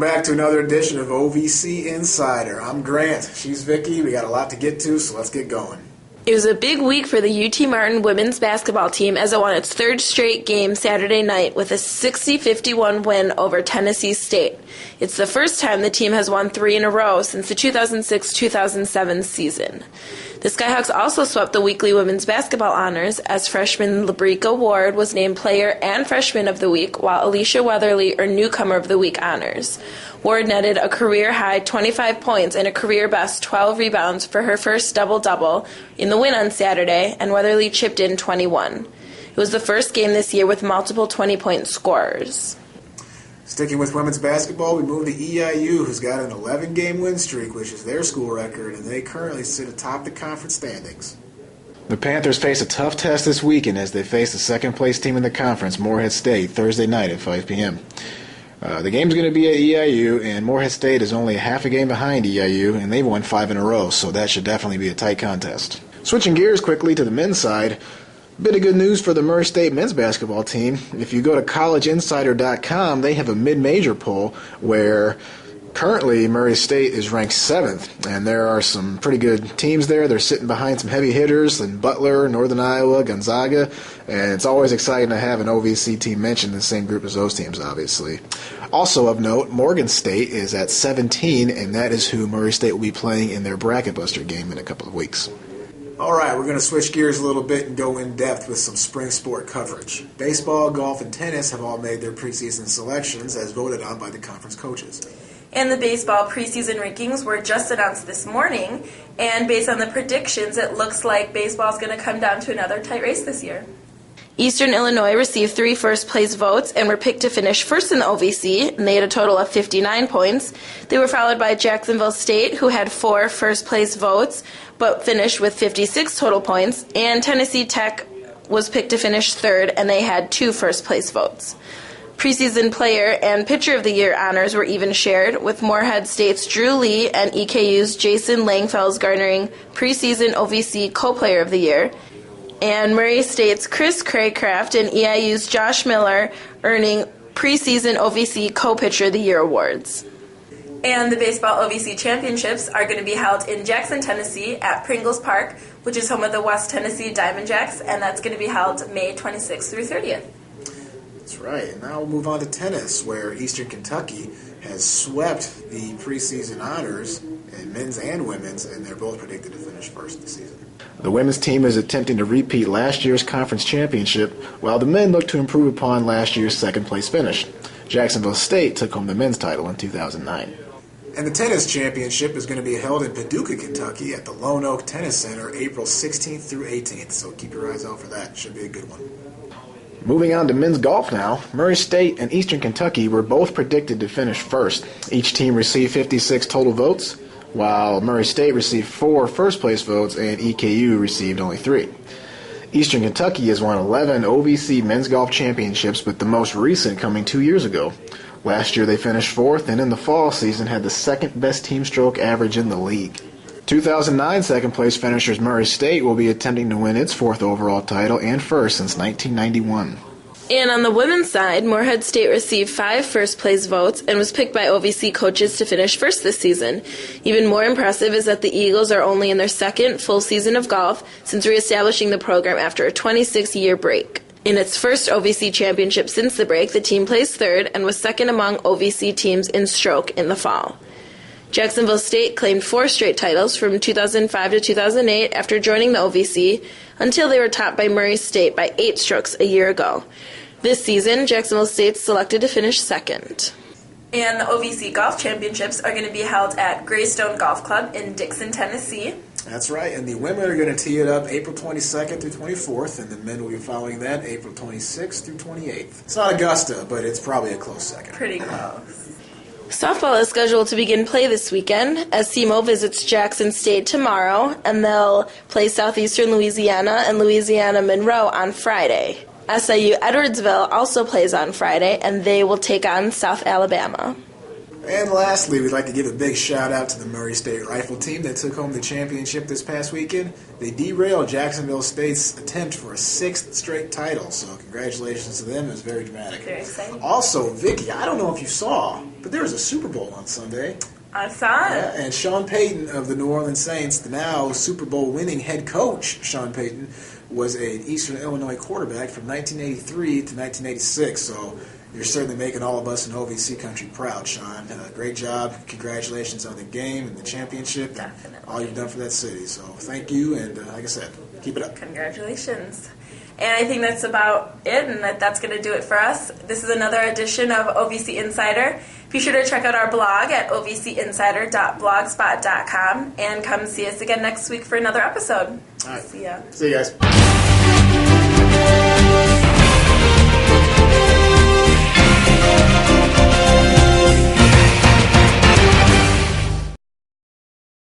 Welcome back to another edition of OVC Insider. I'm Grant. She's Viki. We got a lot to get to, so let's get going. It was a big week for the UT Martin women's basketball team as it won its third straight game Saturday night with a 60-51 win over Tennessee State. It's the first time the team has won 3 in a row since the 2006-2007 season. The Skyhawks also swept the weekly women's basketball honors as freshman Labrika Ward was named Player and Freshman of the Week, while Alicia Weatherly earned Newcomer of the Week honors. Ward netted a career-high 25 points and a career-best 12 rebounds for her first double-double in the win on Saturday, and Weatherly chipped in 21. It was the first game this year with multiple 20-point scorers. Sticking with women's basketball, we move to EIU, who's got an 11-game win streak, which is their school record, and they currently sit atop the conference standings. The Panthers face a tough test this weekend as they face the second-place team in the conference, Morehead State, Thursday night at 5 p.m. The game's going to be at EIU, and Morehead State is only a half a game behind EIU, and they've won 5 in a row, so that should definitely be a tight contest. Switching gears quickly to the men's side, a bit of good news for the Murray State men's basketball team. If you go to collegeinsider.com, they have a mid-major poll where currently Murray State is ranked 7th, and there are some pretty good teams there. They're sitting behind some heavy hitters in Butler, Northern Iowa, Gonzaga, and it's always exciting to have an OVC team mentioned in the same group as those teams, obviously. Also of note, Morgan State is at 17, and that is who Murray State will be playing in their bracket buster game in a couple of weeks. All right, we're going to switch gears a little bit and go in depth with some spring sport coverage. Baseball, golf, and tennis have all made their preseason selections as voted on by the conference coaches. And the baseball preseason rankings were just announced this morning, and based on the predictions, it looks like baseball is going to come down to another tight race this year. Eastern Illinois received 3 first-place votes and were picked to finish first in the OVC, and they had a total of 59 points. They were followed by Jacksonville State, who had 4 first-place votes, but finished with 56 total points, and Tennessee Tech was picked to finish third, and they had 2 first-place votes. Preseason Player and Pitcher of the Year honors were even shared, with Morehead State's Drew Lee and EKU's Jason Langfels garnering preseason OVC Co-Player of the Year, and Murray State's Chris Craycraft and EIU's Josh Miller earning preseason OVC Co-Pitcher of the Year awards. And the Baseball OVC Championships are going to be held in Jackson, Tennessee at Pringles Park, which is home of the West Tennessee Diamond Jacks, and that's going to be held May 26th through 30th. That's right, and now we'll move on to tennis, where Eastern Kentucky has swept the preseason honors in men's and women's, and they're both predicted to finish first this season. The women's team is attempting to repeat last year's conference championship, while the men look to improve upon last year's second-place finish. Jacksonville State took home the men's title in 2009. And the tennis championship is going to be held in Paducah, Kentucky at the Lone Oak Tennis Center April 16th through 18th, so keep your eyes out for that. Should be a good one. Moving on to men's golf now, Murray State and Eastern Kentucky were both predicted to finish first. Each team received 56 total votes, while Murray State received 4 first-place votes and EKU received only 3. Eastern Kentucky has won 11 OVC men's golf championships, with the most recent coming 2 years ago. Last year they finished 4th, and in the fall season had the second-best team stroke average in the league. 2009 second-place finishers Murray State will be attempting to win its 4th overall title and first since 1991. And on the women's side, Morehead State received 5 first-place votes and was picked by OVC coaches to finish first this season. Even more impressive is that the Eagles are only in their second full season of golf since reestablishing the program after a 26-year break. In its first OVC championship since the break, the team placed third and was second among OVC teams in stroke in the fall. Jacksonville State claimed 4 straight titles from 2005 to 2008 after joining the OVC, until they were topped by Murray State by 8 strokes a year ago. This season, Jacksonville State selected to finish second. And the OVC Golf Championships are going to be held at Greystone Golf Club in Dixon, Tennessee. That's right, and the women are going to tee it up April 22nd through 24th, and the men will be following that April 26th through 28th. It's not Augusta, but it's probably a close second. Pretty close. Softball is scheduled to begin play this weekend as SEMO visits Jackson State tomorrow, and they'll play Southeastern Louisiana and Louisiana Monroe on Friday. SIU Edwardsville also plays on Friday, and they will take on South Alabama. And lastly, we'd like to give a big shout out to the Murray State Rifle team that took home the championship this past weekend. They derailed Jacksonville State's attempt for a 6th straight title, so congratulations to them. It was very dramatic. Very exciting. Also, Viki, I don't know if you saw, But there was a Super Bowl on Sunday. I saw it. Yeah, and Sean Payton of the New Orleans Saints, the now Super Bowl winning head coach, Sean Payton, was an Eastern Illinois quarterback from 1983 to 1986. So you're certainly making all of us in OVC country proud, Sean. Great job. Congratulations on the game and the championship. Definitely. And all you've done for that city. So thank you, and like I said, keep it up. Congratulations. And I think that's about it, and that's going to do it for us. This is another edition of OVC Insider. Be sure to check out our blog at ovcinsider.blogspot.com and come see us again next week for another episode. All right. See ya. See you guys.